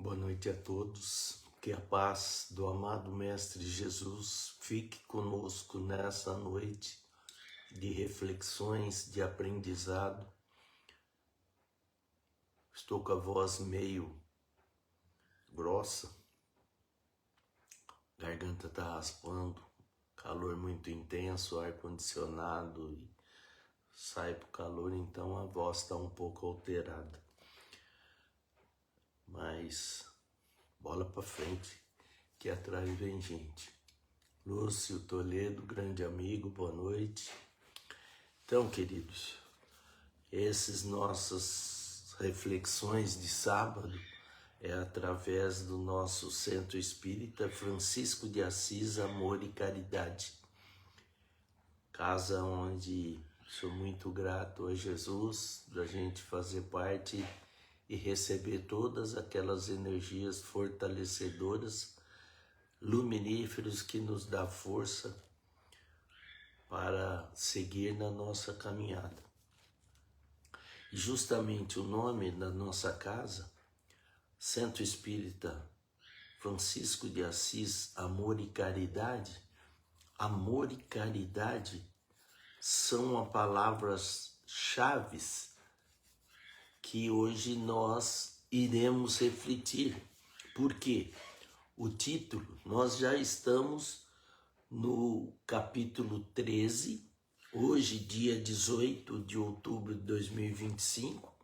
Boa noite a todos. Que a paz do amado Mestre Jesus fique conosco nessa noite de reflexões, de aprendizado. Estou com a voz meio grossa, garganta está raspando, calor muito intenso, ar-condicionado e sai pro calor, então a voz está um pouco alterada. Mas bola para frente, que atrás vem gente. Lúcio Toledo, grande amigo, boa noite. Então, queridos, essas nossas reflexões de sábado é através do nosso Centro Espírita Francisco de Assis, Amor e Caridade. Casa onde sou muito grato a Jesus, da gente fazer parte e receber todas aquelas energias fortalecedoras, luminíferas que nos dá força para seguir na nossa caminhada. E justamente o nome da nossa casa, Centro Espírita Francisco de Assis, Amor e Caridade. Amor e caridade são as palavras-chave que hoje nós iremos refletir. Por quê? O título, nós já estamos no capítulo 13, hoje dia 18 de outubro de 2025,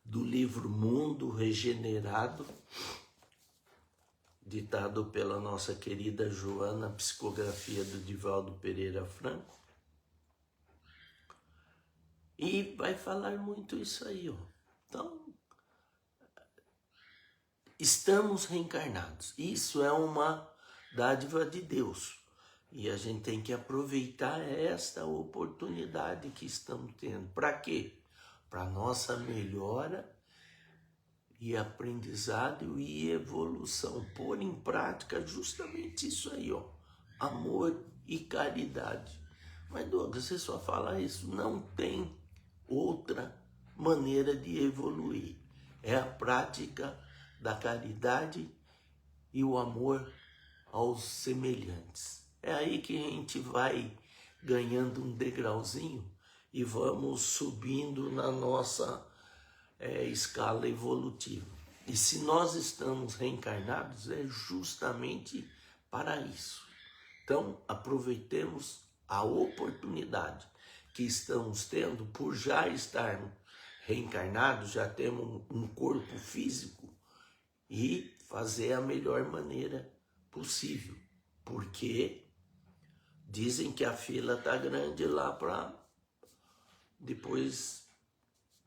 do livro Mundo Regenerado, ditado pela nossa querida Joana, psicografia do Divaldo Pereira Franco. E vai falar muito isso aí, ó. Então, estamos reencarnados. Isso é uma dádiva de Deus. E a gente tem que aproveitar esta oportunidade que estamos tendo. Para quê? Para nossa melhora e aprendizado e evolução. Pôr em prática justamente isso aí, ó. Amor e caridade. Mas, Douglas, você só fala isso. Não tem outra maneira de evoluir. É a prática da caridade e o amor aos semelhantes. É aí que a gente vai ganhando um degrauzinho e vamos subindo na nossa escala evolutiva. E se nós estamos reencarnados, é justamente para isso. Então, aproveitemos a oportunidade que estamos tendo por já estarmos reencarnados, já temos um corpo físico, e fazer a melhor maneira possível. Porque dizem que a fila está grande lá para depois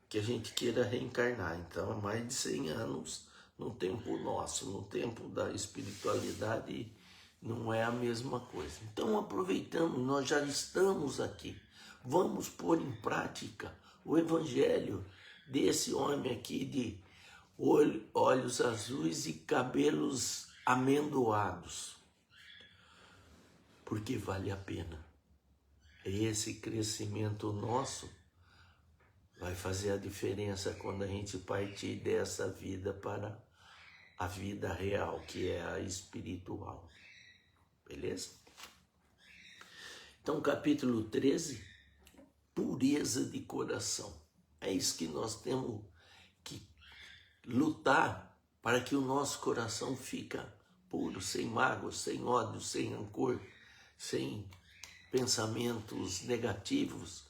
que a gente queira reencarnar. Então, há mais de 100 anos no tempo nosso, no tempo da espiritualidade, não é a mesma coisa. Então, aproveitamos, nós já estamos aqui. Vamos pôr em prática o evangelho desse homem aqui de olhos azuis e cabelos amendoados. Porque vale a pena. Esse crescimento nosso vai fazer a diferença quando a gente partir dessa vida para a vida real, que é a espiritual. Beleza? Então, capítulo 13, pureza de coração. É isso que nós temos que lutar para que o nosso coração fica puro, sem mágoa, sem ódio, sem rancor, sem pensamentos negativos,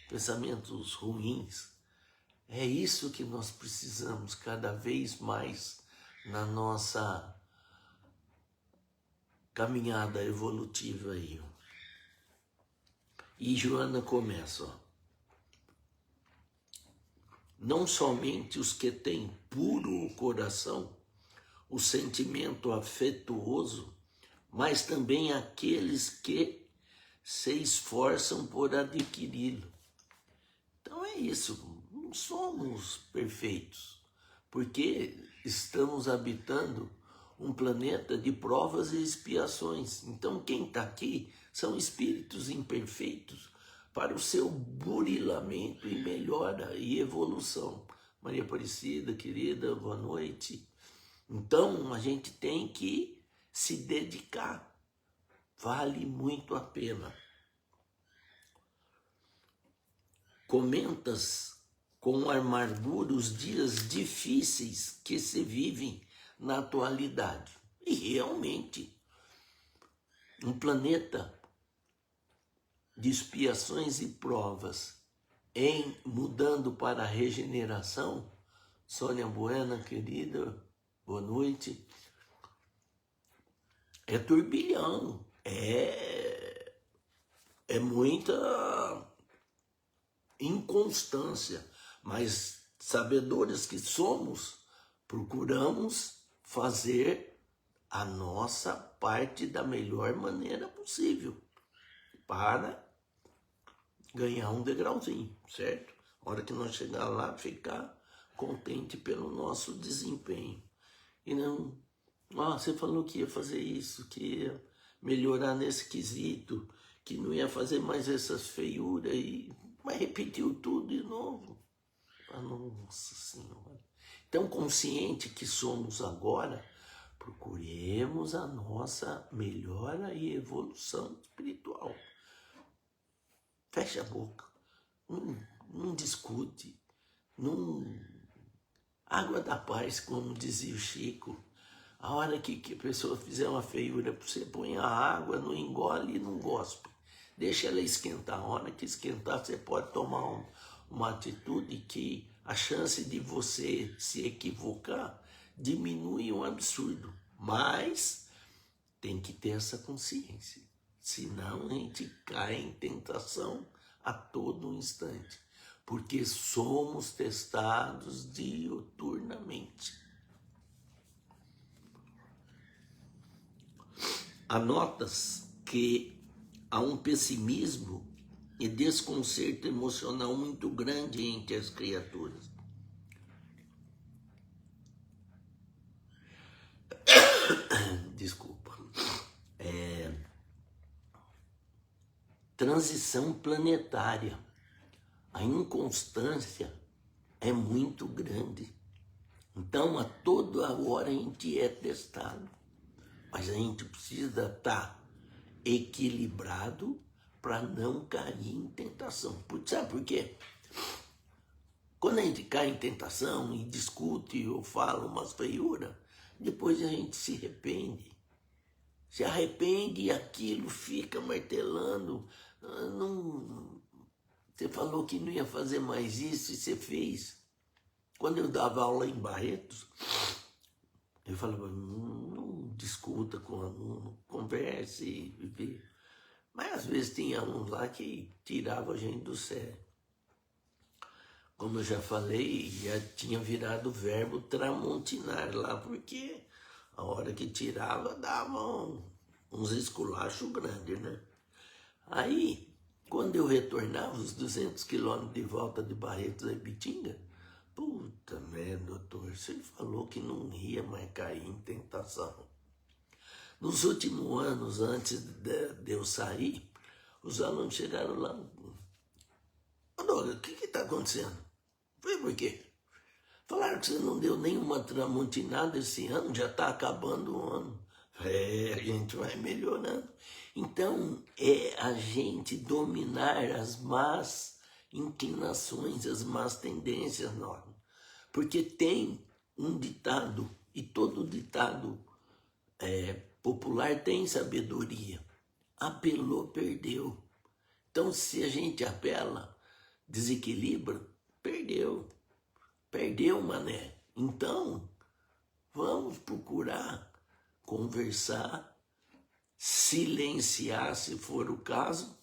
pensamentos ruins. É isso que nós precisamos cada vez mais na nossa caminhada evolutiva aí. E Joana começa, ó. Não somente os que têm puro o coração, o sentimento afetuoso, mas também aqueles que se esforçam por adquiri-lo. Então é isso, não somos perfeitos, porque estamos habitando um planeta de provas e expiações. Então quem está aqui são espíritos imperfeitos para o seu burilamento e melhora e evolução. Maria Aparecida, querida, boa noite. Então, a gente tem que se dedicar. Vale muito a pena. Comentas com amargura os dias difíceis que se vivem na atualidade. E realmente, um planeta de expiações e provas em mudando para a regeneração. Sônia Buena, querida, boa noite. É turbilhão, é muita inconstância, mas sabedores que somos, procuramos fazer a nossa parte da melhor maneira possível para ganhar um degrauzinho, certo? A hora que nós chegar lá, ficar contente pelo nosso desempenho. E não, você falou que ia fazer isso, que ia melhorar nesse quesito, que não ia fazer mais essas feiuras, mas repetiu tudo de novo. Nossa Senhora. Então, consciente que somos agora, procuremos a nossa melhora e evolução espiritual. Fecha a boca, não discute, não... Água da paz, como dizia o Chico. A hora que a pessoa fizer uma feiura, você põe a água, não engole e não gospe. Deixa ela esquentar. A hora que esquentar, você pode tomar uma atitude que a chance de você se equivocar diminui um absurdo. Mas tem que ter essa consciência. Senão a gente cai em tentação a todo instante. Porque somos testados diuturnamente. Anotas que há um pessimismo e desconcerto emocional muito grande entre as criaturas. Desculpa. Transição planetária. A inconstância é muito grande. Então, a toda hora a gente é testado. Mas a gente precisa estar equilibrado para não cair em tentação. Sabe por quê? Quando a gente cai em tentação e discute ou fala umas feiuras, depois a gente se arrepende. Se arrepende e aquilo fica martelando. Você falou que não ia fazer mais isso e você fez. Quando eu dava aula em Barretos, eu falava, não discuta com o aluno, converse e vê. Mas às vezes tinha alunos lá que tirava a gente do sério. Como eu já falei, já tinha virado o verbo tramontinar lá, porque a hora que tirava dava uns esculachos grandes, né? Aí, quando eu retornava os 200 quilômetros de volta de Barretos a Ibitinga, puta merda, doutor, você falou que não ia mais cair em tentação. Nos últimos anos, antes de eu sair, os alunos chegaram lá. Douglas, o que está acontecendo? Foi por quê? Falaram que você não deu nenhuma tramontinada esse ano, já está acabando o ano. A gente vai melhorando. Então, é a gente dominar as más inclinações, as más tendências nossas. Porque tem um ditado, e todo ditado popular tem sabedoria. Apelou, perdeu. Então, se a gente apela, desequilibra, perdeu. Perdeu, mané. Então, vamos procurar conversar, silenciar se for o caso,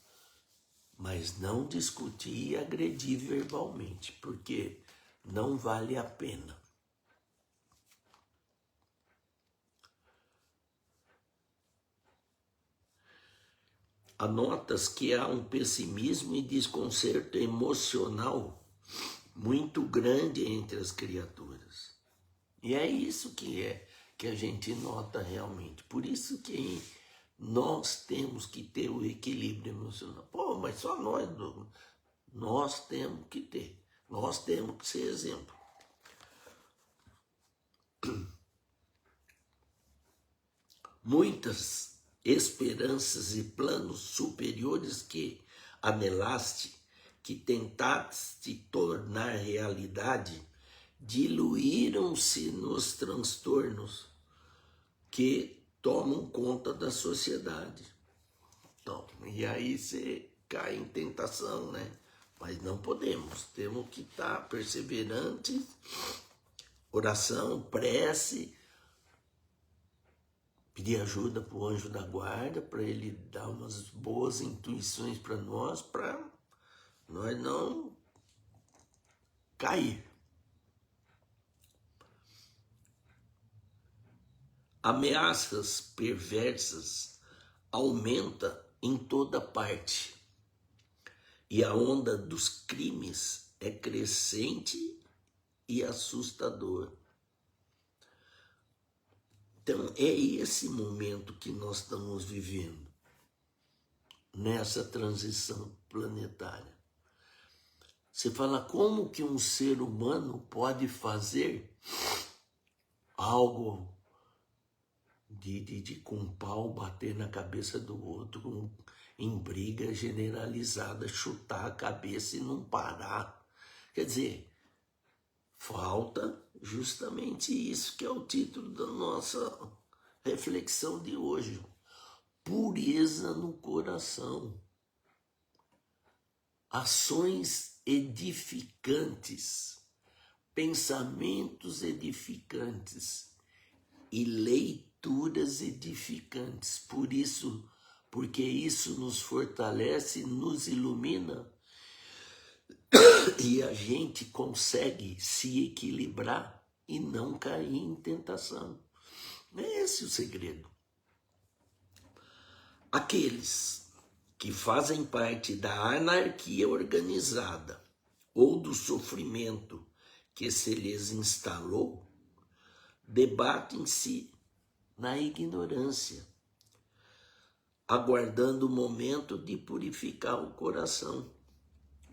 mas não discutir e agredir verbalmente, porque não vale a pena. Anotas que há um pessimismo e desconcerto emocional muito grande entre as criaturas. E é isso que a gente nota realmente. Por isso que nós temos que ter o equilíbrio emocional. Pô, mas só nós temos que ter. Nós temos que ser exemplo. muitas esperanças e planos superiores que anelaste, que tentaste tornar realidade, diluíram-se nos transtornos que tomam conta da sociedade. Então, e aí você cai em tentação, né? Mas não podemos, temos que estar perseverantes, oração, prece, pedir ajuda para o anjo da guarda, para ele dar umas boas intuições para nós não cair. Ameaças perversas aumenta em toda parte e a onda dos crimes é crescente e assustador. Então é esse momento que nós estamos vivendo, nessa transição planetária. Você fala, como que um ser humano pode fazer algo de com um pau bater na cabeça do outro, em briga generalizada, chutar a cabeça e não parar? Quer dizer, falta justamente isso que é o título da nossa reflexão de hoje. Pureza no coração. Ações edificantes, pensamentos edificantes e leituras edificantes. Porque isso nos fortalece, nos ilumina e a gente consegue se equilibrar e não cair em tentação. É esse o segredo. Aqueles que fazem parte da anarquia organizada ou do sofrimento que se lhes instalou, debatem-se na ignorância, aguardando o momento de purificar o coração.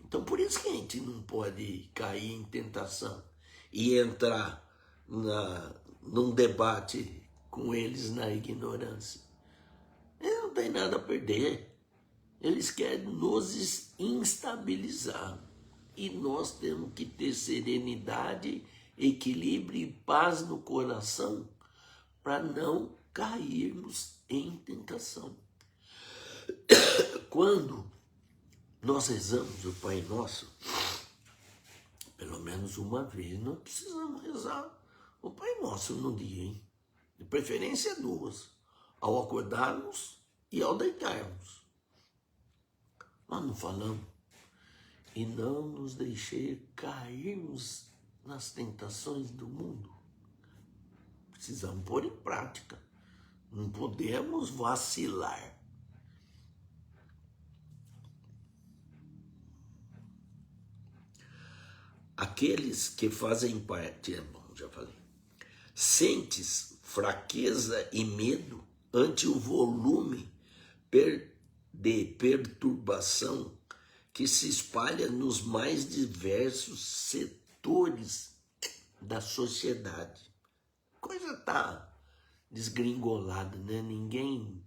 Então, por isso que a gente não pode cair em tentação e entrar num debate com eles na ignorância. Eles não tem nada a perder. Eles querem nos instabilizar. E nós temos que ter serenidade, equilíbrio e paz no coração para não cairmos em tentação. Quando nós rezamos o Pai Nosso, pelo menos uma vez, nós precisamos rezar o Pai Nosso no dia, hein? De preferência duas, ao acordarmos e ao deitarmos. Nós não falamos, e não nos deixe cairmos nas tentações do mundo. Precisamos pôr em prática, não podemos vacilar. Aqueles que fazem parte, já falei, sentes fraqueza e medo ante o volume de perturbação que se espalha nos mais diversos setores da sociedade. A coisa tá desgringolada, né? Ninguém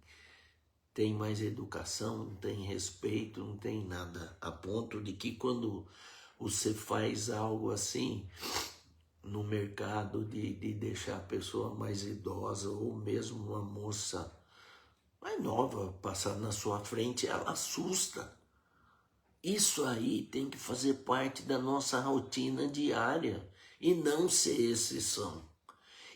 tem mais educação, não tem respeito, não tem nada, a ponto de que quando você faz algo assim no mercado de deixar a pessoa mais idosa ou mesmo uma moça mais nova passar na sua frente, ela assusta. Isso aí tem que fazer parte da nossa rotina diária e não ser exceção.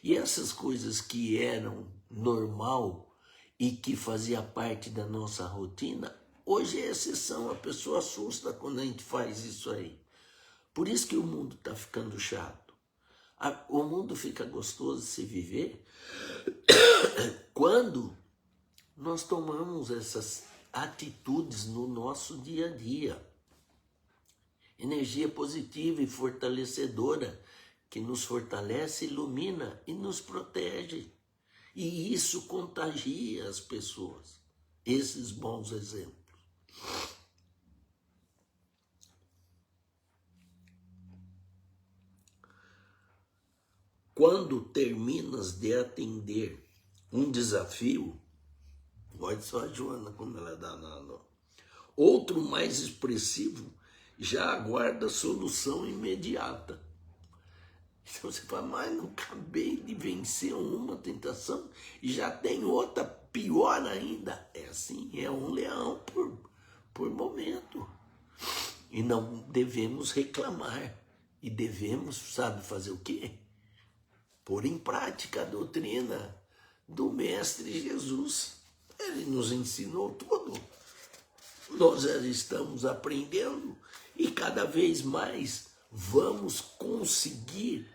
E essas coisas que eram normal e que fazia parte da nossa rotina, hoje é exceção, a pessoa assusta quando a gente faz isso aí. Por isso que o mundo está ficando chato. O mundo fica gostoso de se viver quando nós tomamos essas atitudes no nosso dia a dia. Energia positiva e fortalecedora que nos fortalece, ilumina e nos protege. E isso contagia as pessoas, esses bons exemplos. Quando terminas de atender um desafio. Olha só a Joana como ela é danada. Outro mais expressivo já aguarda solução imediata. Então você fala, mas não acabei de vencer uma tentação e já tem outra pior ainda. É assim, é um leão por momento. E não devemos reclamar. E devemos, sabe, fazer o quê? Pôr em prática a doutrina do Mestre Jesus. Ele nos ensinou tudo. Nós já estamos aprendendo e cada vez mais vamos conseguir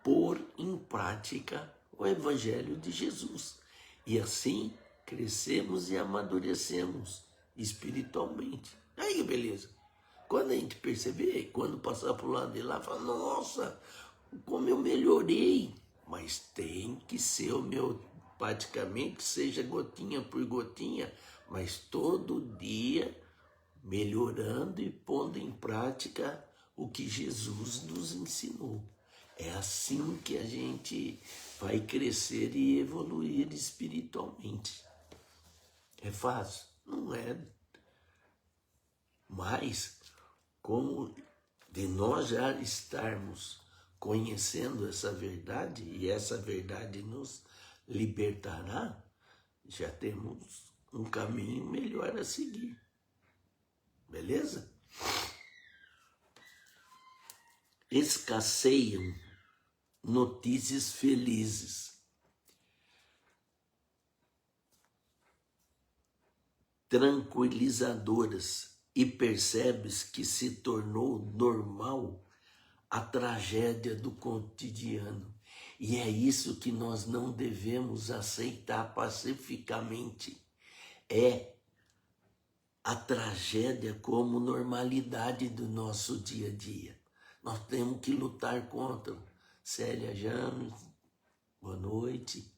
pôr em prática o Evangelho de Jesus. E assim crescemos e amadurecemos espiritualmente. Aí, beleza. Quando a gente perceber, quando passar para o lado de lá, fala, nossa, como eu melhorei. Mas tem que ser praticamente, seja gotinha por gotinha, mas todo dia melhorando e pondo em prática o que Jesus nos ensinou. É assim que a gente vai crescer e evoluir espiritualmente. É fácil? Não é. Mas, como de nós já estarmos conhecendo essa verdade, e essa verdade nos libertará, já temos um caminho melhor a seguir. Beleza? Escasseiam notícias felizes. Tranquilizadoras, e percebes que se tornou normal a tragédia do cotidiano. E é isso que nós não devemos aceitar pacificamente. É a tragédia como normalidade do nosso dia a dia. Nós temos que lutar contra. Célia James, boa noite.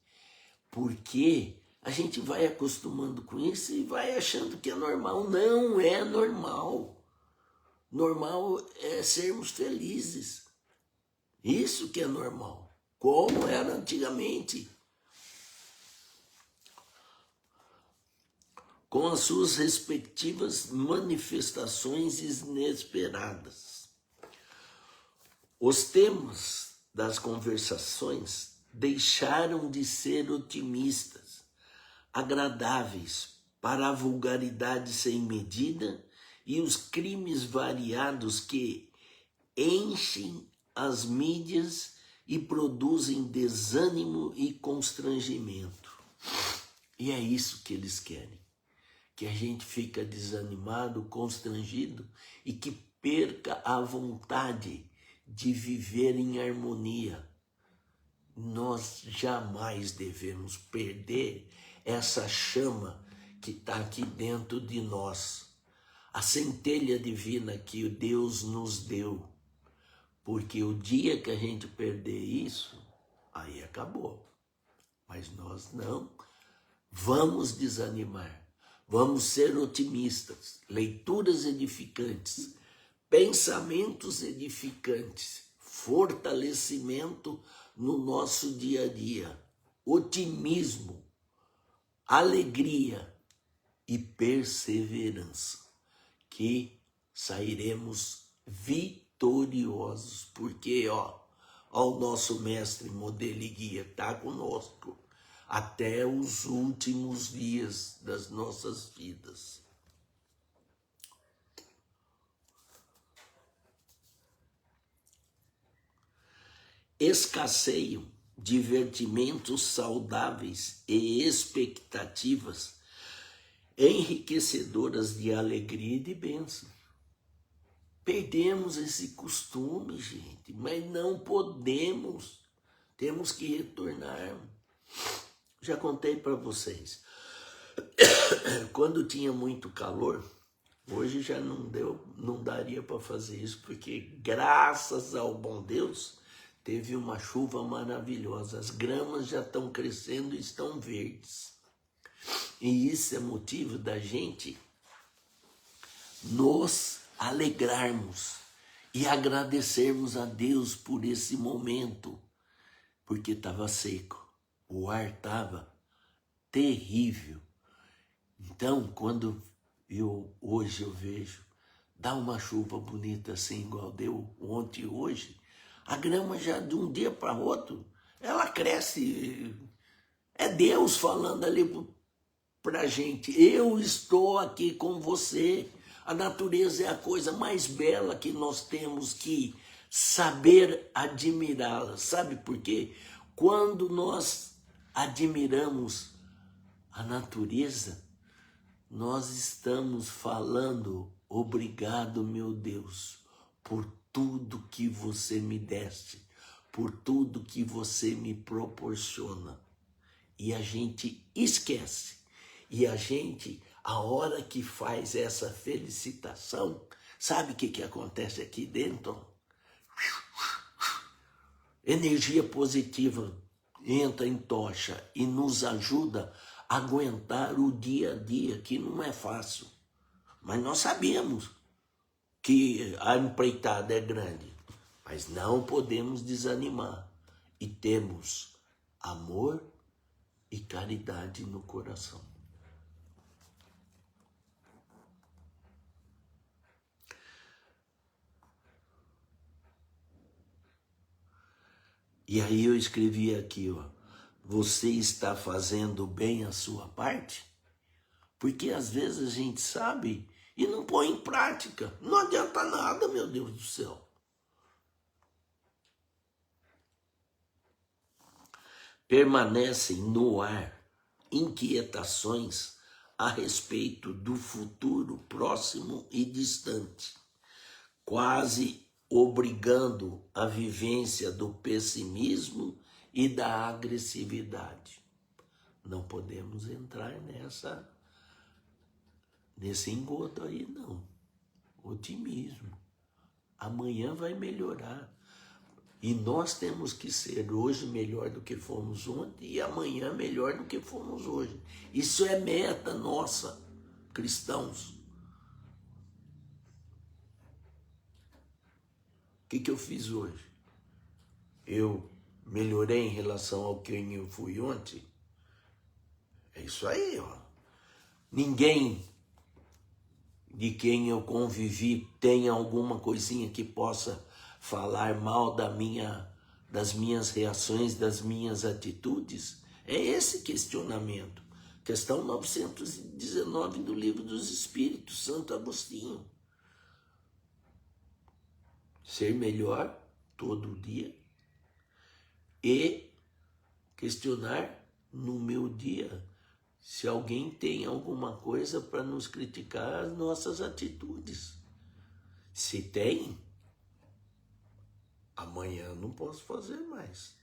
Porque a gente vai acostumando com isso e vai achando que é normal. Não é normal. Normal é sermos felizes. Isso que é normal. Como era antigamente. Com as suas respectivas manifestações inesperadas. Os temas das conversações deixaram de ser otimistas, agradáveis para a vulgaridade sem medida e os crimes variados que enchem as mídias e produzem desânimo e constrangimento. E é isso que eles querem. Que a gente fica desanimado, constrangido e que perca a vontade de viver em harmonia. Nós jamais devemos perder essa chama que está aqui dentro de nós. A centelha divina que Deus nos deu. Porque o dia que a gente perder isso, aí acabou. Mas nós não vamos desanimar. Vamos ser otimistas, leituras edificantes, pensamentos edificantes, fortalecimento no nosso dia a dia, otimismo, alegria e perseverança, que sairemos vitoriosos, porque o nosso mestre, modelo e guia está conosco até os últimos dias das nossas vidas. Escasseiam divertimentos saudáveis e expectativas enriquecedoras de alegria e de bênção. Perdemos esse costume, gente, mas não podemos. Temos que retornar. Já contei para vocês. Quando tinha muito calor, hoje já não daria para fazer isso, porque graças ao bom Deus, teve uma chuva maravilhosa. As gramas já estão crescendo e estão verdes. E isso é motivo da gente nos alegrarmos e agradecermos a Deus por esse momento, porque estava seco. o ar estava terrível. Então, quando hoje eu vejo, dá uma chuva bonita assim, igual deu ontem e hoje, a grama já de um dia para outro, ela cresce. É Deus falando ali para a gente, eu estou aqui com você. A natureza é a coisa mais bela que nós temos que saber admirá-la. Sabe por quê? Quando nós admiramos a natureza, nós estamos falando, obrigado, meu Deus, por tudo que você me deste, por tudo que você me proporciona. E a gente esquece. E a gente, a hora que faz essa felicitação, sabe o que acontece aqui dentro? Energia positiva entra em tocha e nos ajuda a aguentar o dia a dia, que não é fácil. Mas nós sabemos que a empreitada é grande, mas não podemos desanimar. E temos amor e caridade no coração. E aí eu escrevi aqui, ó, você está fazendo bem a sua parte? Porque às vezes a gente sabe e não põe em prática. Não adianta nada, meu Deus do céu. Permanecem no ar inquietações a respeito do futuro próximo e distante, quase obrigando a vivência do pessimismo e da agressividade. Não podemos entrar nesse engodo aí, não. Otimismo. Amanhã vai melhorar. E nós temos que ser hoje melhor do que fomos ontem e amanhã melhor do que fomos hoje. Isso é meta nossa, cristãos. O que eu fiz hoje? Eu melhorei em relação ao quem eu fui ontem? É isso aí, ó. Ninguém de quem eu convivi tem alguma coisinha que possa falar mal das minhas reações, das minhas atitudes? É esse questionamento. Questão 919 do Livro dos Espíritos, Santo Agostinho. Ser melhor todo dia e questionar no meu dia se alguém tem alguma coisa para nos criticar as nossas atitudes. Se tem, amanhã não posso fazer mais.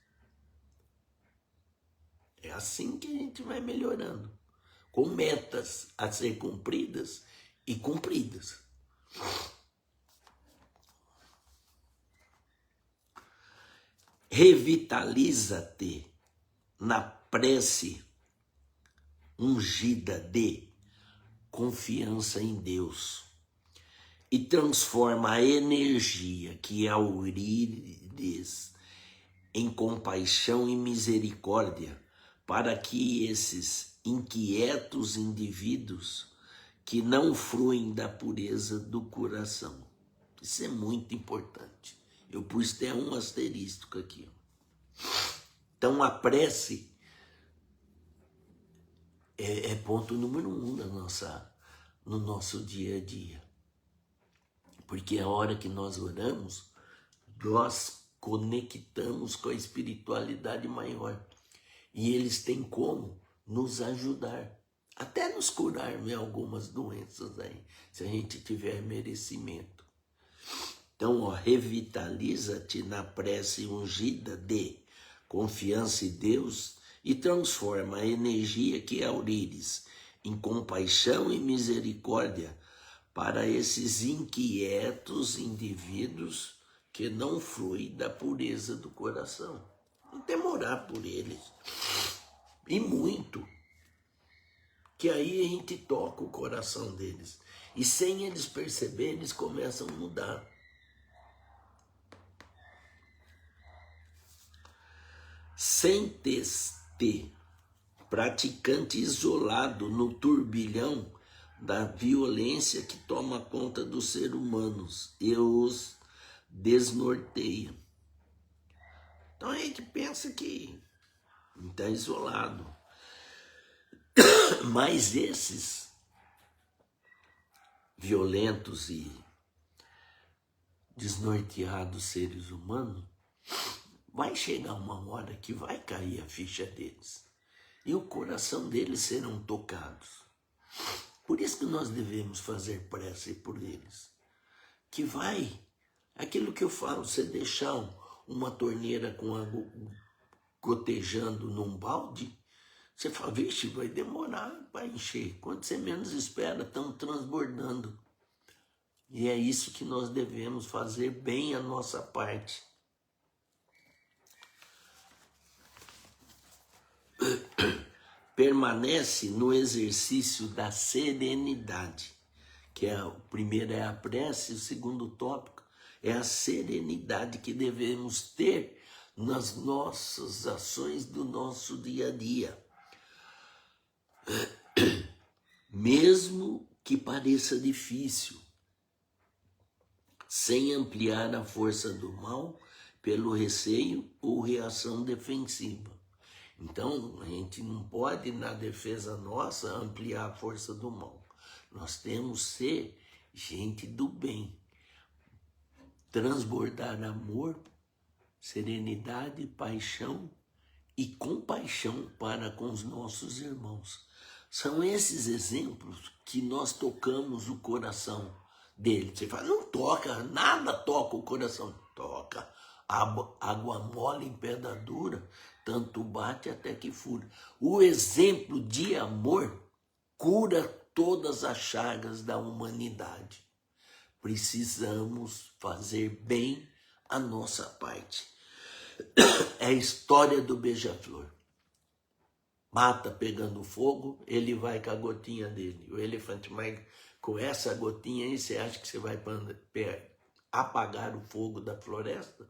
É assim que a gente vai melhorando, com metas a ser cumpridas e cumpridas. Revitaliza-te na prece ungida de confiança em Deus e transforma a energia que aurires em compaixão e misericórdia para que esses inquietos indivíduos que não fruem da pureza do coração. Isso é muito importante. Eu pus até um asterístico aqui. Então a prece é ponto número 1 no nosso dia a dia. Porque a hora que nós oramos, nós conectamos com a espiritualidade maior. E eles têm como nos ajudar, até nos curar em algumas doenças aí, se a gente tiver merecimento. Então, ó, revitaliza-te na prece ungida de confiança em Deus e transforma a energia que aurires em compaixão e misericórdia para esses inquietos indivíduos que não fluem da pureza do coração. Não demorar por eles. E muito. Que aí a gente toca o coração deles. E sem eles perceberem, eles começam a mudar. Sem T. Praticante isolado no turbilhão da violência que toma conta dos seres humanos e os desnorteia. Então a gente pensa que está isolado. Mas esses violentos e desnorteados seres humanos, vai chegar uma hora que vai cair a ficha deles. E o coração deles serão tocados. Por isso que nós devemos fazer prece por eles. Que vai, aquilo que eu falo, você deixar uma torneira com água gotejando num balde, você fala, vixe, vai demorar para encher. Quando você menos espera, estão transbordando. E é isso que nós devemos fazer bem a nossa parte. Permanece no exercício da serenidade, que o primeiro é a prece, o segundo tópico é a serenidade que devemos ter nas nossas ações do nosso dia a dia. Mesmo que pareça difícil, sem ampliar a força do mal pelo receio ou reação defensiva. Então, a gente não pode, na defesa nossa, ampliar a força do mal. Nós temos que ser gente do bem. Transbordar amor, serenidade, paixão e compaixão para com os nossos irmãos. São esses exemplos que nós tocamos o coração dele. Você fala, não toca, nada toca o coração. Toca. Água mole em pedra dura, tanto bate até que fura. O exemplo de amor cura todas as chagas da humanidade. Precisamos fazer bem a nossa parte. É a história do beija-flor. Mata pegando fogo, ele vai com a gotinha dele. O elefante, mas com essa gotinha aí, você acha que você vai apagar o fogo da floresta?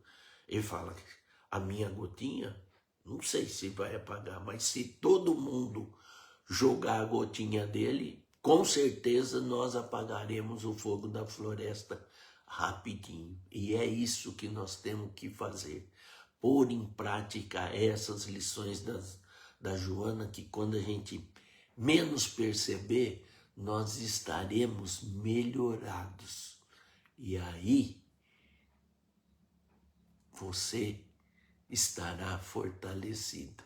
Ele fala, a minha gotinha, não sei se vai apagar, mas se todo mundo jogar a gotinha dele, com certeza nós apagaremos o fogo da floresta rapidinho. E é isso que nós temos que fazer. Pôr em prática essas lições da Joana, que quando a gente menos perceber, nós estaremos melhorados. E aí, você estará fortalecido.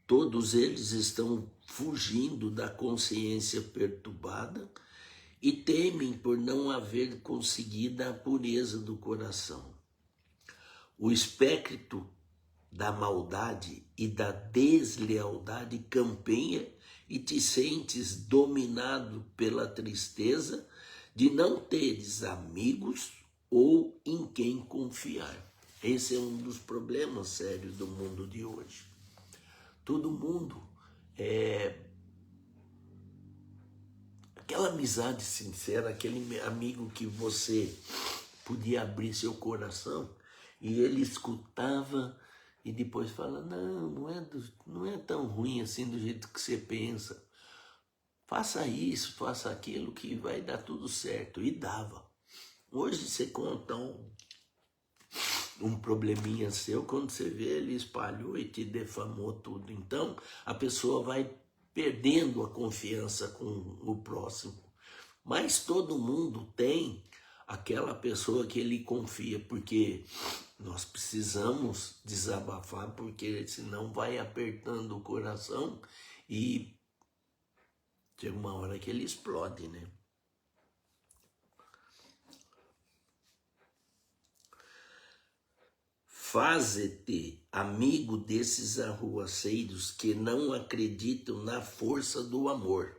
Todos eles estão fugindo da consciência perturbada e temem por não haver conseguido a pureza do coração. O espectro da maldade e da deslealdade campeia e te sentes dominado pela tristeza de não teres amigos ou em quem confiar. Esse é um dos problemas sérios do mundo de hoje. Todo mundo aquela amizade sincera, aquele amigo que você podia abrir seu coração e ele escutava e depois fala, não é tão ruim assim do jeito que você pensa. Faça isso, faça aquilo que vai dar tudo certo. E dava. Hoje você conta um probleminha seu, quando você vê, ele espalhou e te defamou tudo. Então, a pessoa vai perdendo a confiança com o próximo. Mas todo mundo tem aquela pessoa que ele confia, porque nós precisamos desabafar, porque senão vai apertando o coração e chega uma hora que ele explode, né? Faze-te amigo desses arruaceiros que não acreditam na força do amor,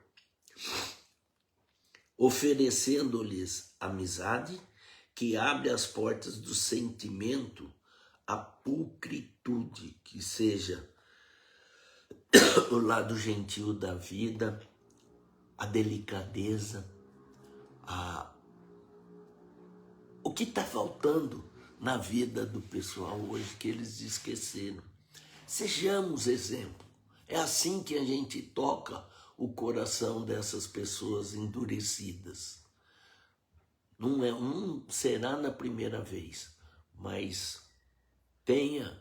oferecendo-lhes amizade que abre as portas do sentimento à pulcritude, que seja o lado gentil da vida, a delicadeza, o que está faltando na vida do pessoal hoje que eles esqueceram? Sejamos exemplo. É assim que a gente toca o coração dessas pessoas endurecidas. Não será na primeira vez, mas tenha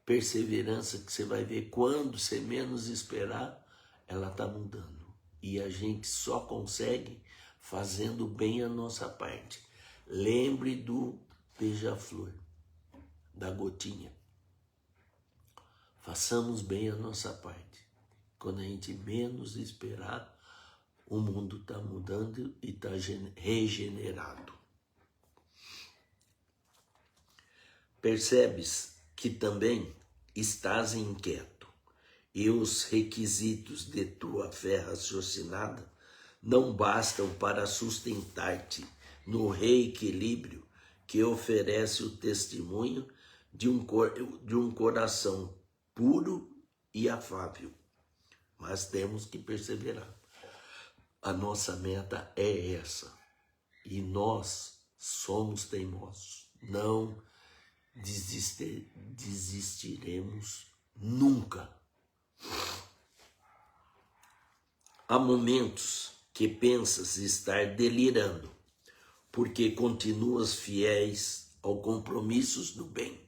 perseverança que você vai ver quando você menos esperar, ela está mudando. E a gente só consegue fazendo bem a nossa parte. Lembre do beija-flor, da gotinha. Façamos bem a nossa parte. Quando a gente menos esperar, o mundo está mudando e está regenerado. Percebes que também estás inquieto e os requisitos de tua fé raciocinada não bastam para sustentar-te no reequilíbrio que oferece o testemunho de um coração puro e afável. Mas temos que perseverar. A nossa meta é essa. E nós somos teimosos. Não desistiremos nunca. Há momentos que pensas estar delirando, porque continuas fiéis ao compromissos do bem.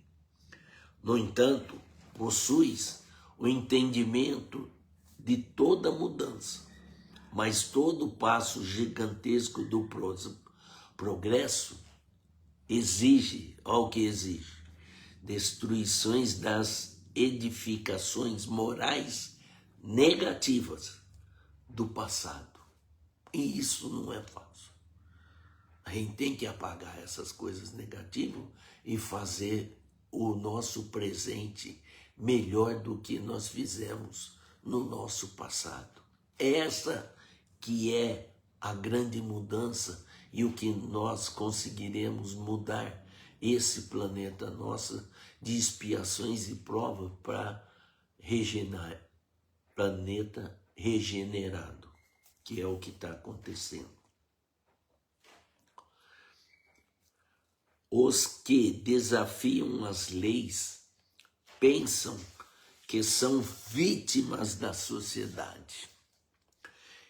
No entanto, possuis o entendimento de toda mudança, mas todo passo gigantesco do progresso exige, olha o que exige, destruições das edificações morais negativas do passado. E isso não é fácil. A gente tem que apagar essas coisas negativas e fazer o nosso presente melhor do que nós fizemos no nosso passado. Essa que é a grande mudança e o que nós conseguiremos mudar esse planeta nosso de expiações e provas para planeta regenerado, que é o que está acontecendo. Os que desafiam as leis pensam que são vítimas da sociedade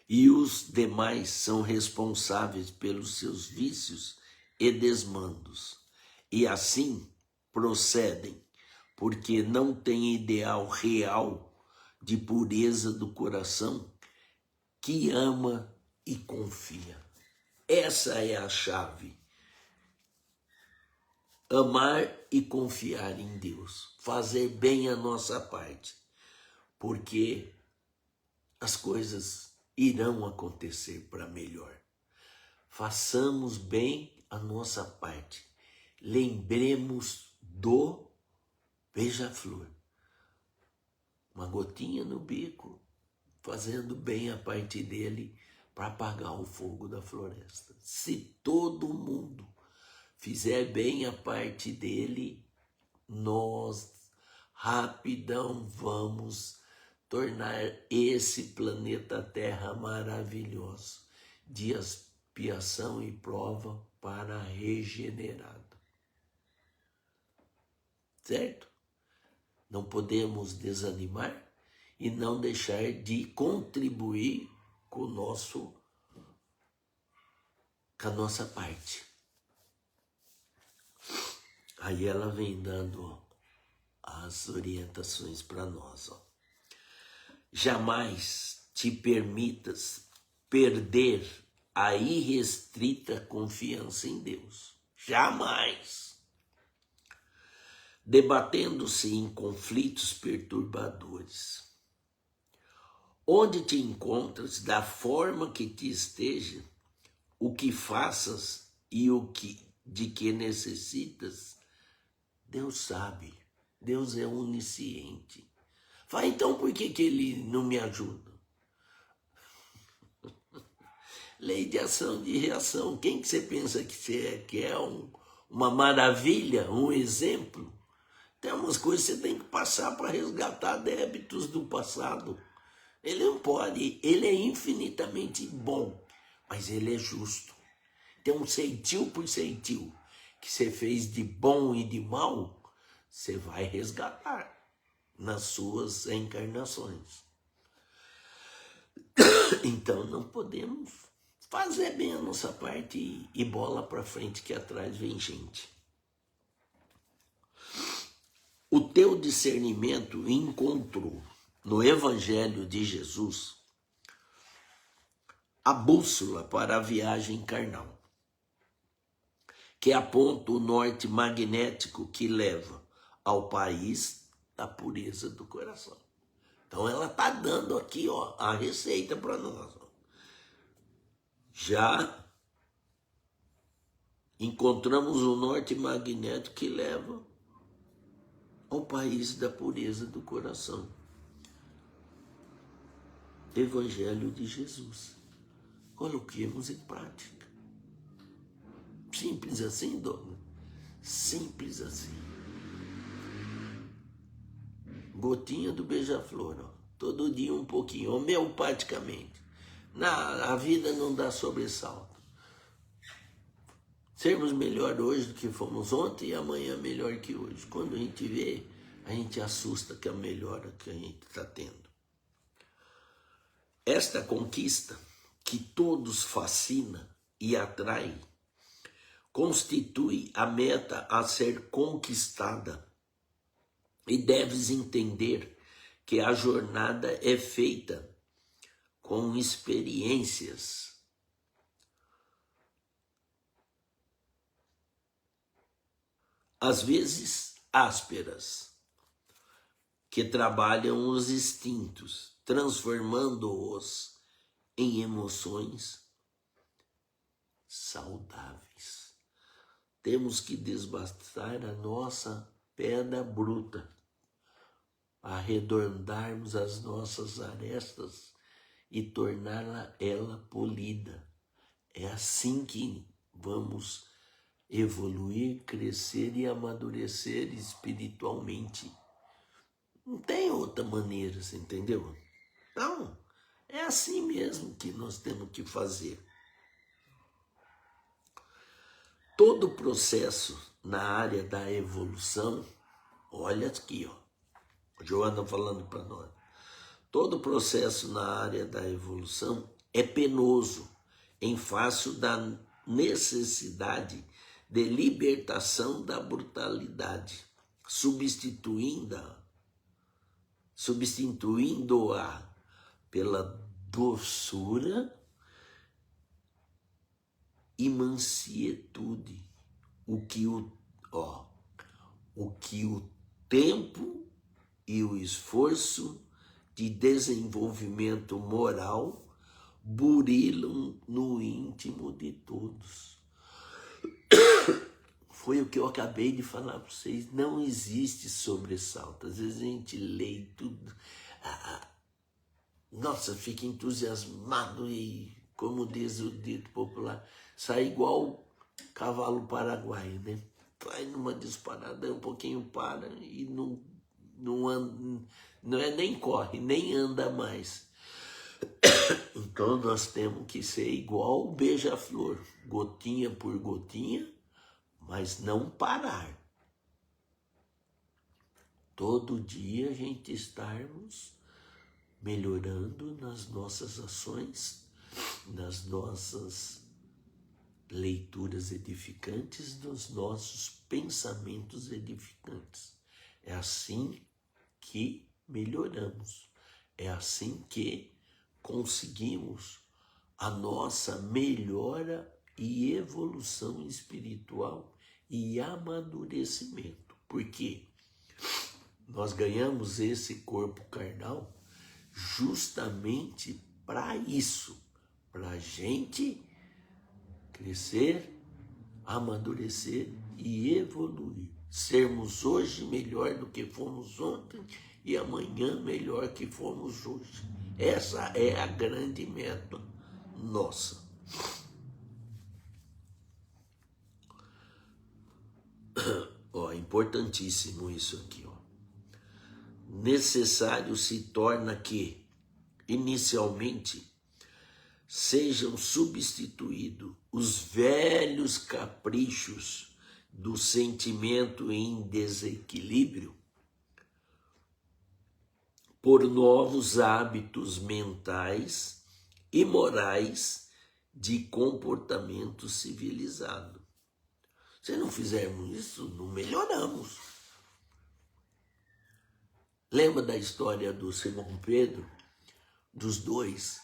e os demais são responsáveis pelos seus vícios e desmandos, e assim procedem porque não têm ideal real de pureza do coração que ama e confia. Essa é a chave. Amar e confiar em Deus, fazer bem a nossa parte, porque as coisas irão acontecer para melhor. Façamos bem a nossa parte. Lembremos do beija-flor. Uma gotinha no bico, fazendo bem a parte dele para apagar o fogo da floresta. Se todo mundo fizer bem a parte dele, nós rapidão vamos tornar esse planeta Terra maravilhoso, de expiação e prova para regenerado. Certo? Não podemos desanimar e não deixar de contribuir com a nossa parte. Aí ela vem dando as orientações para nós. Jamais te permitas perder a irrestrita confiança em Deus. Jamais. Debatendo-se em conflitos perturbadores. Onde te encontras, da forma que te esteja, o que faças e de que necessitas, Deus sabe. Deus é onisciente. Fala, então por que ele não me ajuda? Lei de ação e de reação. Quem que você pensa que você é? Que é uma maravilha, um exemplo? Tem umas coisas que você tem que passar para resgatar débitos do passado. Ele não pode, ele é infinitamente bom, mas ele é justo. Então, ceitil por ceitil, que você fez de bom e de mal, você vai resgatar nas suas encarnações. Então não podemos fazer bem a nossa parte e bola para frente, que atrás vem gente. O teu discernimento encontrou no Evangelho de Jesus a bússola para a viagem carnal, que aponta o norte magnético que leva ao país da pureza do coração. Então ela está dando aqui, ó, a receita para nós. Ó. Já encontramos o norte magnético que leva ao país da pureza do coração. Evangelho de Jesus. Coloquemos em prática. Simples assim, dona? Simples assim. Gotinha do beija-flor, ó. Todo dia um pouquinho, homeopaticamente. A vida não dá sobressalto. Sermos melhor hoje do que fomos ontem e amanhã melhor que hoje. Quando a gente vê, a gente assusta com a melhora que a gente está tendo. Esta conquista, que todos fascina e atrai, constitui a meta a ser conquistada. E deves entender que a jornada é feita com experiências. Às vezes ásperas, que trabalham os instintos, transformando-os em emoções saudáveis. Temos que desbastar a nossa pedra bruta, arredondarmos as nossas arestas e torná-la ela polida. É assim que vamos evoluir, crescer e amadurecer espiritualmente. Não tem outra maneira, você entendeu? Não, é assim mesmo que nós temos que fazer. Todo processo na área da evolução, olha aqui, ó, Joana falando para nós, todo processo na área da evolução é penoso em face da necessidade de libertação da brutalidade, substituindo-a pela doçura e mansietude, o que o tempo e o esforço de desenvolvimento moral burilam no íntimo de todos. Foi o que eu acabei de falar para vocês. Não existe sobressalto. Às vezes a gente lê tudo. Nossa, fica entusiasmado e, como diz o dito popular, sai igual cavalo paraguaio, né? Vai numa disparada, um pouquinho para e não anda, não é nem corre, nem anda mais. Então nós temos que ser igual o beija-flor, gotinha por gotinha, mas não parar. Todo dia a gente estarmos melhorando nas nossas ações, nas nossas leituras edificantes, nos nossos pensamentos edificantes. É assim que melhoramos. É assim que conseguimos a nossa melhora e evolução espiritual e amadurecimento. Por quê? Nós ganhamos esse corpo carnal justamente para isso, para a gente crescer, amadurecer e evoluir. Sermos hoje melhor do que fomos ontem e amanhã melhor que fomos hoje. Essa é a grande meta nossa. Ó, importantíssimo isso aqui, ó. Necessário se torna que, inicialmente, sejam substituídos os velhos caprichos do sentimento em desequilíbrio por novos hábitos mentais e morais de comportamento civilizado. Se não fizermos isso, não melhoramos. Lembra da história do Simão Pedro, dos dois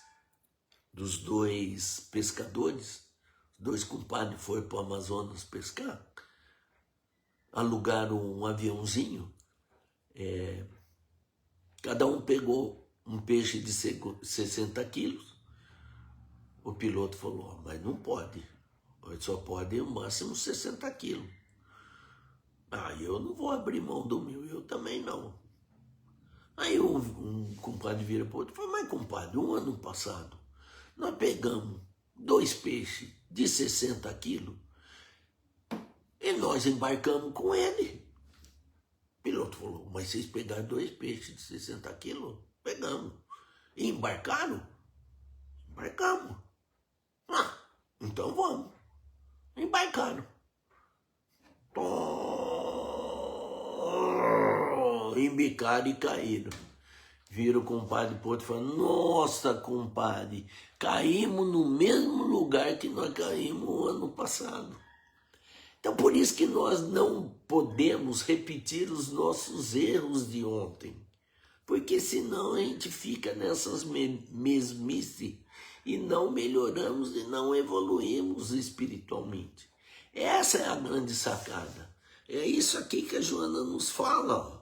pescadores? Os dois compadres foram para o Amazonas pescar, alugaram um aviãozinho, cada um pegou um peixe de 60 quilos. O piloto falou, mas não pode, só pode no máximo 60 quilos. Eu não vou abrir mão do meu, eu também não. Aí um compadre vira para o outro e fala, mas compadre, um ano passado, nós pegamos 2 peixes de 60 quilos e nós embarcamos com ele. O piloto falou, mas vocês pegaram 2 peixes de 60 quilos? Pegamos. E embarcaram? Embarcamos. Então vamos. Embarcaram. Embicaram e caíram. Viram o compadre pro outro e falaram, nossa, compadre, caímos no mesmo lugar que nós caímos o ano passado. Então, por isso que nós não podemos repetir os nossos erros de ontem. Porque senão a gente fica nessas mesmices e não melhoramos e não evoluímos espiritualmente. Essa é a grande sacada. É isso aqui que a Joana nos fala, ó.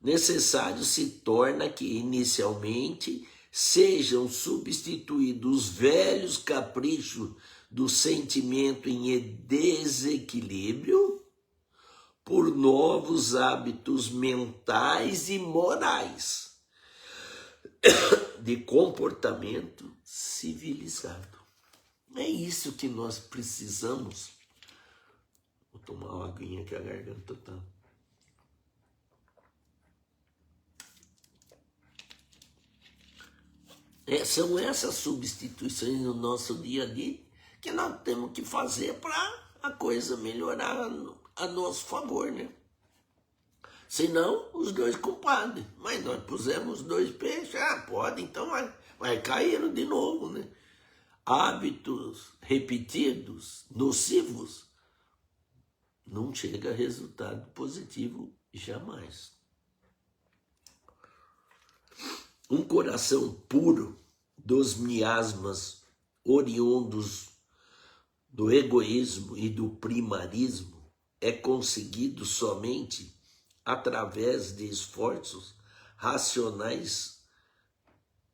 Necessário se torna que inicialmente sejam substituídos os velhos caprichos do sentimento em desequilíbrio por novos hábitos mentais e morais de comportamento civilizado. É isso que nós precisamos. Vou tomar uma aguinha que a garganta tá. São essas substituições no nosso dia a dia que nós temos que fazer para a coisa melhorar a nosso favor, né? Senão, os 2 compadres. Mas nós pusemos 2 peixes, pode, então vai cair de novo, né? Hábitos repetidos, nocivos, não chega a resultado positivo jamais. Um coração puro dos miasmas oriundos do egoísmo e do primarismo é conseguido somente através de esforços racionais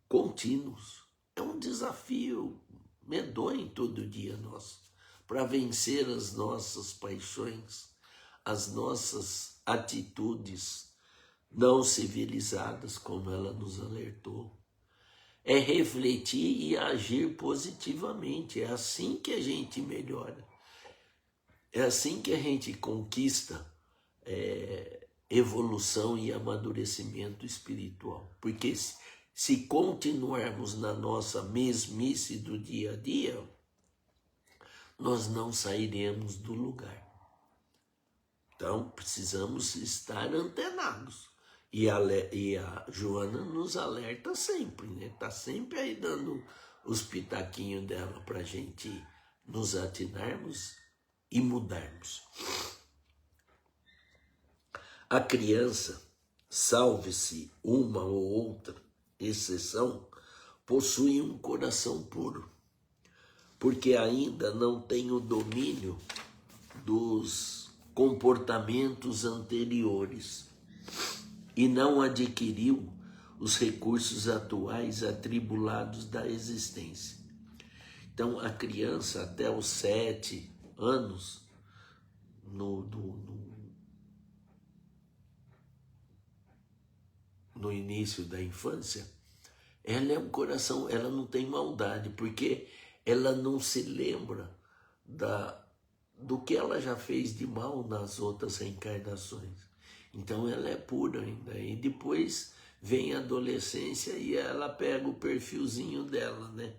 contínuos. É um desafio medonho todo dia nosso, para vencer as nossas paixões, as nossas atitudes não civilizadas, como ela nos alertou. É refletir e agir positivamente. É assim que a gente melhora. É assim que a gente conquista evolução e amadurecimento espiritual. Porque se continuarmos na nossa mesmice do dia a dia, nós não sairemos do lugar. Então, precisamos estar antenados. E a Joana nos alerta sempre, né? Está sempre aí dando os pitaquinhos dela para a gente nos atinarmos e mudarmos. A criança, salve-se uma ou outra exceção, possui um coração puro, porque ainda não tem o domínio dos comportamentos anteriores e não adquiriu os recursos atuais atribulados da existência. Então, a criança até os 7 anos, no início da infância, ela é um coração, ela não tem maldade, porque ela não se lembra do que ela já fez de mal nas outras reencarnações. Então ela é pura ainda. E depois vem a adolescência e ela pega o perfilzinho dela, né?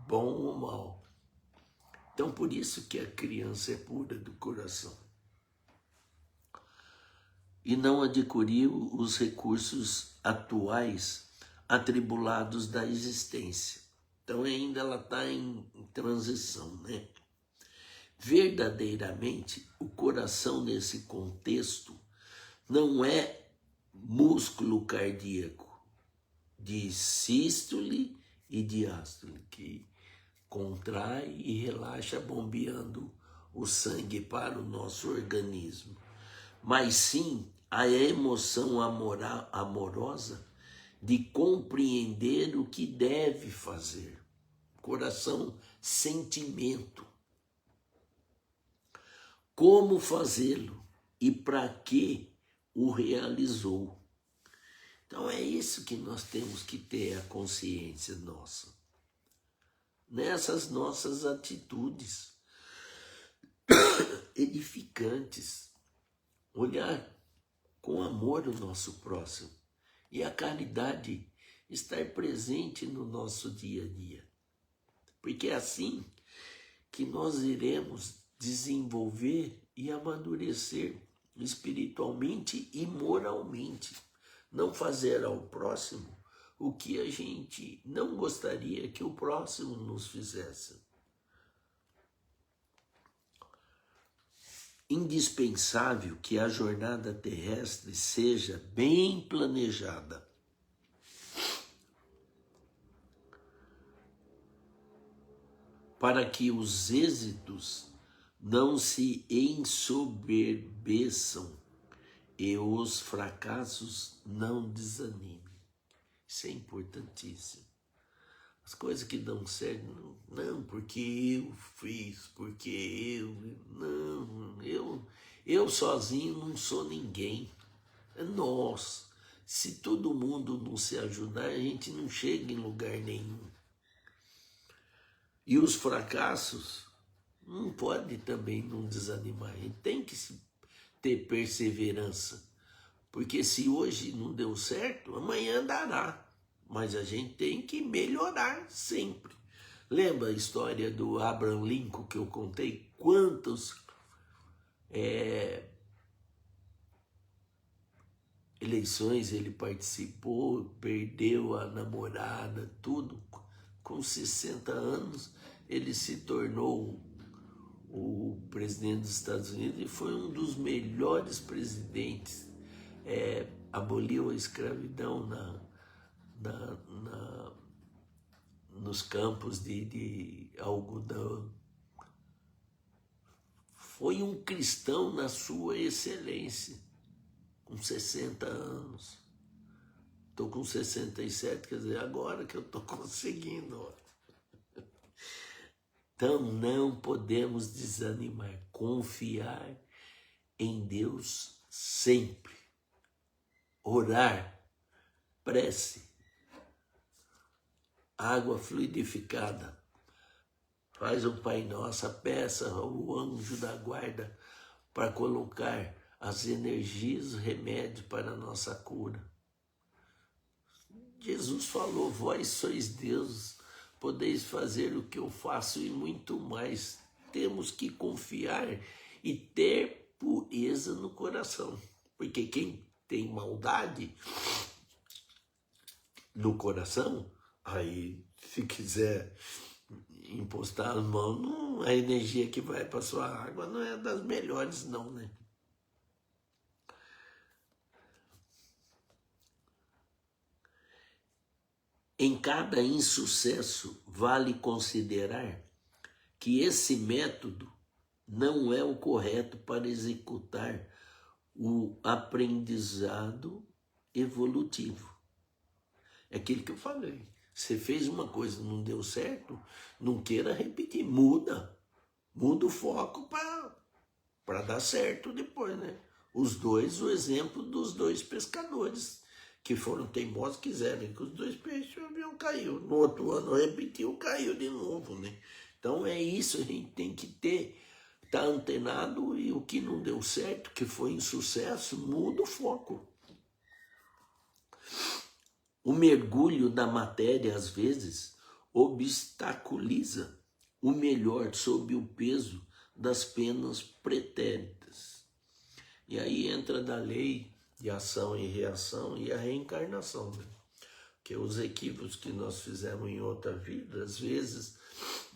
Bom ou mal. Então, por isso que a criança é pura do coração. E não adquiriu os recursos atuais atribulados da existência. Então, ainda ela está em transição, né? Verdadeiramente, o coração nesse contexto não é músculo cardíaco de sístole e diástole, que contrai e relaxa bombeando o sangue para o nosso organismo, mas sim a emoção amorosa de compreender o que deve fazer. Coração, sentimento. Como fazê-lo e para que o realizou. Então é isso que nós temos que ter a consciência nossa. Nessas nossas atitudes edificantes, olhar com amor o nosso próximo e a caridade estar presente no nosso dia a dia. Porque é assim que nós iremos desenvolver e amadurecer espiritualmente e moralmente. Não fazer ao próximo o que a gente não gostaria que o próximo nos fizesse. Indispensável que a jornada terrestre seja bem planejada. Para que os êxitos não se ensoberbeçam e os fracassos não desanimem. Isso é importantíssimo. As coisas que dão certo, não porque eu fiz, porque eu sozinho não sou ninguém. É nós. Se todo mundo não se ajudar, a gente não chega em lugar nenhum. E os fracassos não pode também não desanimar. A gente tem que ter perseverança. Porque se hoje não deu certo, amanhã dará. Mas a gente tem que melhorar sempre. Lembra a história do Abraham Lincoln que eu contei? Quantas eleições ele participou, perdeu a namorada, tudo. Com 60 anos, ele se tornou o presidente dos Estados Unidos e foi um dos melhores presidentes. Aboliu a escravidão nos campos de algodão. Foi um cristão na sua excelência, com 60 anos. Estou com 67, quer dizer, agora que eu estou conseguindo. Ó. Então não podemos desanimar, confiar em Deus sempre. Orar, prece, água fluidificada. Faz um Pai Nosso, peça ao anjo da guarda para colocar as energias, remédio para a nossa cura. Jesus falou, vós sois deuses, podeis fazer o que eu faço e muito mais. Temos que confiar e ter pureza no coração. Porque quem tem maldade no coração, aí se quiser impostar as mãos, a energia que vai para sua água não é das melhores não, né? Em cada insucesso, vale considerar que esse método não é o correto para executar o aprendizado evolutivo. É aquilo que eu falei. Você fez uma coisa, não deu certo, não queira repetir, muda o foco para dar certo depois, né? O exemplo dos dois pescadores, que foram teimosos, quiseram que os dois peixes, o avião caiu. No outro ano repetiu, caiu de novo, né? Então é isso, a gente tem que tá antenado e o que não deu certo, que foi insucesso, muda o foco. O mergulho na matéria, às vezes, obstaculiza o melhor sob o peso das penas pretéritas. E aí entra da lei de ação e reação e a reencarnação, né? Que os equívocos que nós fizemos em outra vida, às vezes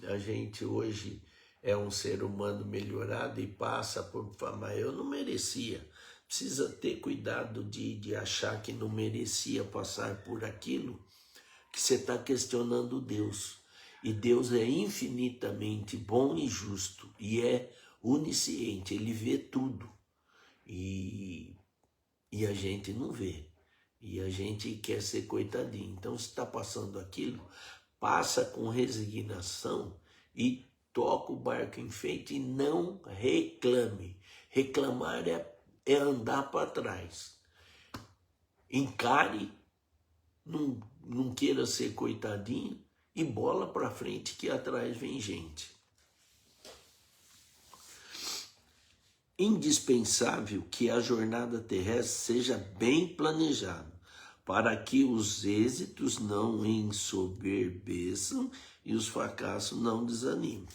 a gente hoje é um ser humano melhorado e passa por falar, eu não merecia. Precisa ter cuidado de achar que não merecia passar por aquilo, que você está questionando Deus. E Deus é infinitamente bom e justo, e é onisciente, ele vê tudo. E a gente não vê. E a gente quer ser coitadinho. Então, se está passando aquilo, passa com resignação e toca o barco em frente e não reclame. Reclamar é andar para trás. Encare, não queira ser coitadinho e bola para frente que atrás vem gente. Indispensável que a jornada terrestre seja bem planejada, para que os êxitos não ensoberbeçam e os fracassos não desanimem.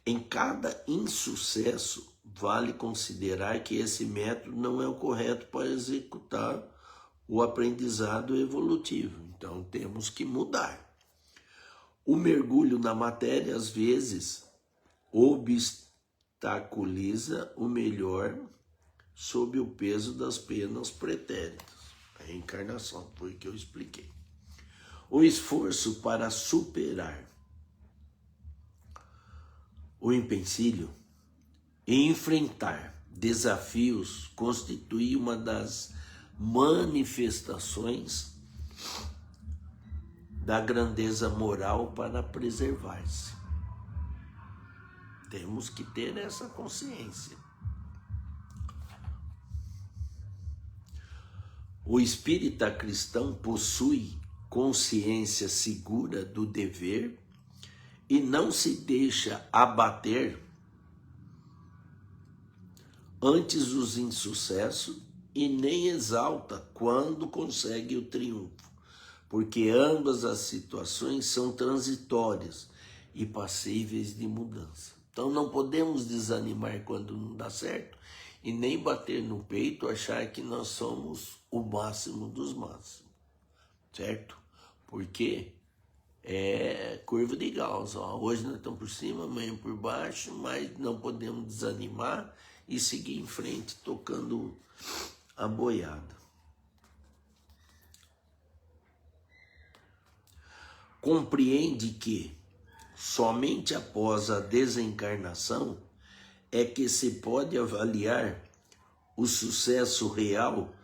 Em cada insucesso, vale considerar que esse método não é o correto para executar o aprendizado evolutivo. Então, temos que mudar. O mergulho na matéria, às vezes, obstaculiza o melhor sob o peso das penas pretéritas. A reencarnação, foi o que eu expliquei. O esforço para superar o empecilho e enfrentar desafios constitui uma das manifestações da grandeza moral para preservar-se. Temos que ter essa consciência. O espírita cristão possui consciência segura do dever e não se deixa abater antes os insucessos e nem exalta quando consegue o triunfo, porque ambas as situações são transitórias e passíveis de mudança. Então não podemos desanimar quando não dá certo e nem bater no peito, achar que nós somos o máximo dos máximos, certo? Porque é curva de Gauss, ó. Hoje nós estamos por cima, amanhã por baixo, mas não podemos desanimar e seguir em frente tocando a boiada. Compreende que somente após a desencarnação é que se pode avaliar o sucesso real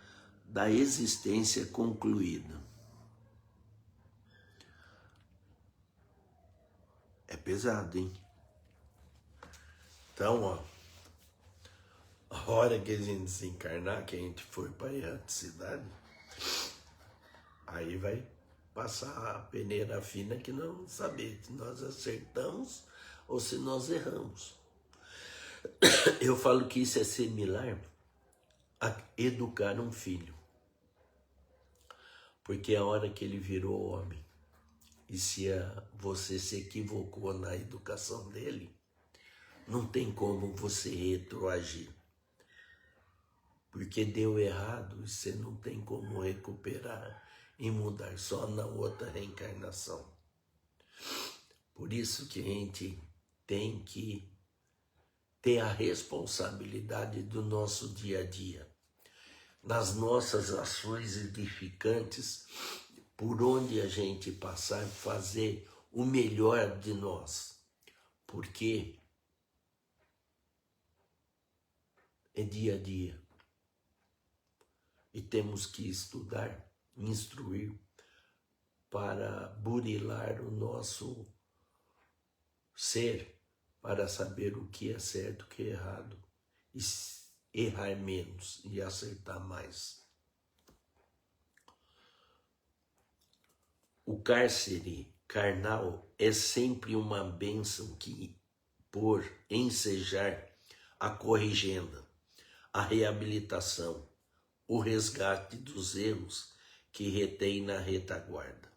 da existência concluída. É pesado, hein? Então, ó, a hora que a gente desencarnar, que a gente for para a erraticidade, aí vai passar a peneira fina que não vamos saber se nós acertamos ou se nós erramos. Eu falo que isso é similar a educar um filho. Porque a hora que ele virou homem, e se você se equivocou na educação dele, não tem como você retroagir. Porque deu errado e você não tem como recuperar e mudar, só na outra reencarnação. Por isso que a gente tem que ter a responsabilidade do nosso dia a dia, nas nossas ações edificantes, por onde a gente passar, fazer o melhor de nós, porque é dia a dia e temos que estudar, instruir para burilar o nosso ser, para saber o que é certo, o que é errado, e errar menos e acertar mais. O cárcere carnal é sempre uma bênção que, por ensejar a corrigenda, a reabilitação, o resgate dos erros que retém na retaguarda.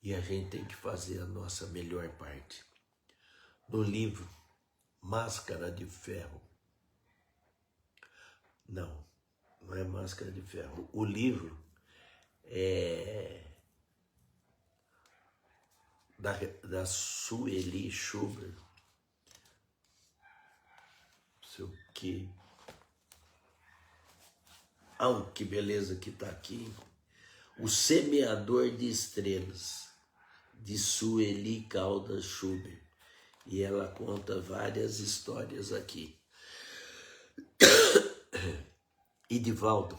E a gente tem que fazer a nossa melhor parte. No livro Máscara de Ferro. Não é Máscara de Ferro. O livro é da Sueli Schubert. Não sei o que. Que beleza que está aqui. O Semeador de Estrelas, de Sueli Caldas Schubert. E ela conta várias histórias aqui. Edivaldo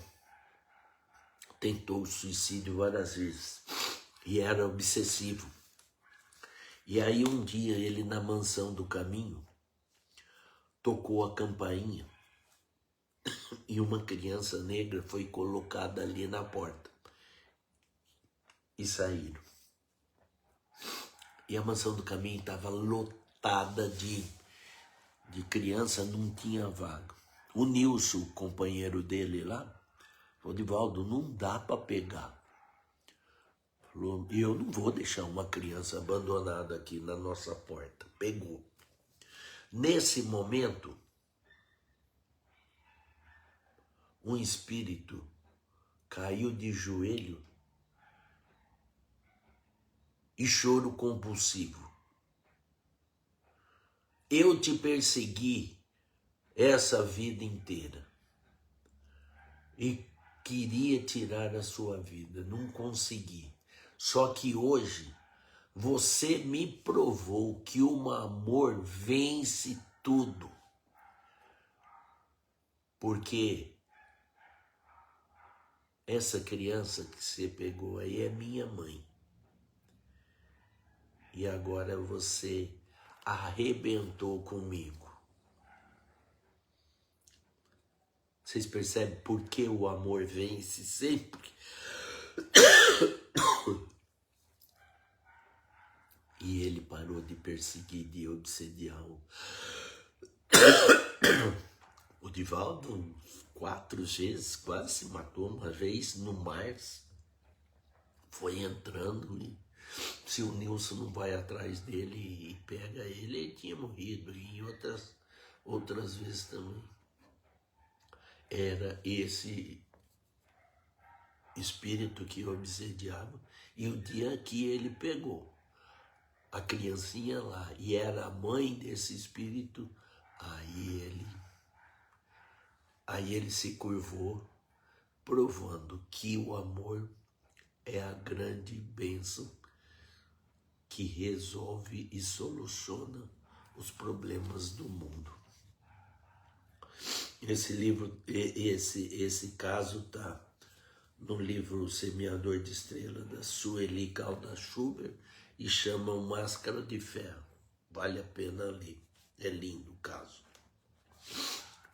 tentou o suicídio várias vezes e era obsessivo. E aí um dia ele, na mansão do caminho, tocou a campainha e uma criança negra foi colocada ali na porta. E saíram. E a mansão do caminho estava lotada de criança, não tinha vaga. O Nilson, o companheiro dele lá, falou: Edivaldo, não dá para pegar. Falou: e eu não vou deixar uma criança abandonada aqui na nossa porta. Pegou. Nesse momento, um espírito caiu de joelho e choro compulsivo. Eu te persegui essa vida inteira e queria tirar a sua vida, não consegui. Só que hoje você me provou que o amor vence tudo. Porque essa criança que você pegou aí é minha mãe. E agora você arrebentou comigo. Vocês percebem por que o amor vence sempre? E ele parou de perseguir, de obsediar o Edivaldo 4 vezes, quase se matou. Uma vez no Mars, foi entrando e se o Nilson não vai atrás dele e pega ele, ele tinha morrido. E em outras vezes também. Era esse espírito que obsediava. E o dia que ele pegou a criancinha lá e era a mãe desse espírito, aí ele se curvou, provando que o amor é a grande bênção que resolve e soluciona os problemas do mundo. Esse livro, esse caso está no livro O Semeador de Estrelas, da Sueli Caldas Schubert, e chama Máscara de Ferro. Vale a pena ler, é lindo o caso.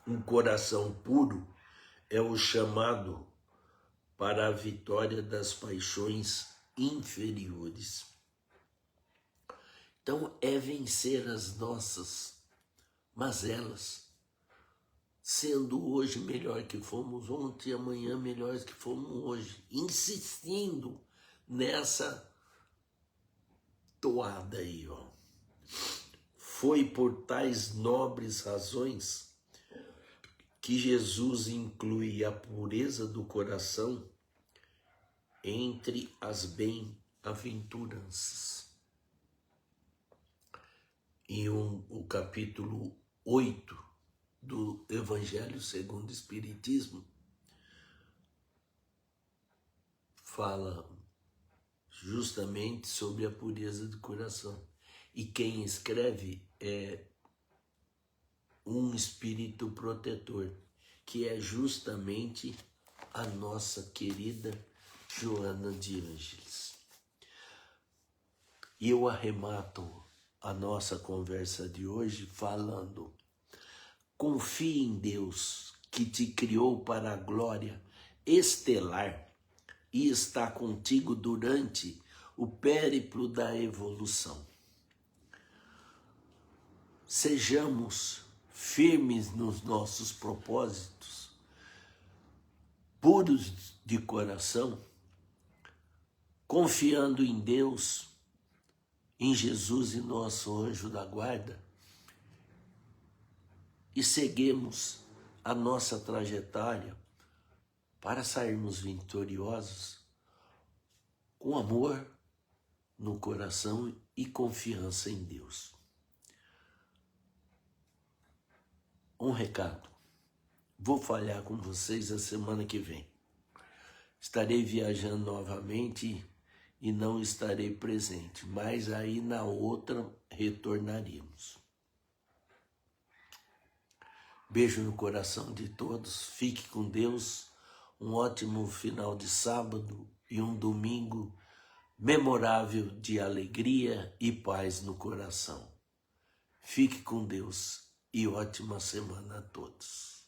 Um coração puro é o chamado para a vitória das paixões inferiores. Então é vencer as nossas mazelas, sendo hoje melhor que fomos ontem, amanhã melhor que fomos hoje, insistindo nessa toada aí, ó. Foi por tais nobres razões que Jesus inclui a pureza do coração entre as bem-aventuranças. Em o capítulo 8 do Evangelho segundo o Espiritismo, fala justamente sobre a pureza do coração. E quem escreve é um espírito protetor, que é justamente a nossa querida Joana de Ângeles. E eu arremato a nossa conversa de hoje falando: confie em Deus, que te criou para a glória estelar e está contigo durante o périplo da evolução. Sejamos firmes nos nossos propósitos, puros de coração, confiando em Deus, em Jesus e nosso anjo da guarda, e seguimos a nossa trajetória para sairmos vitoriosos, com amor no coração e confiança em Deus. Um recado: vou falhar com vocês a semana que vem. Estarei viajando novamente e não estarei presente, mas aí na outra retornaremos. Beijo no coração de todos, fique com Deus, um ótimo final de sábado e um domingo memorável de alegria e paz no coração. Fique com Deus e ótima semana a todos.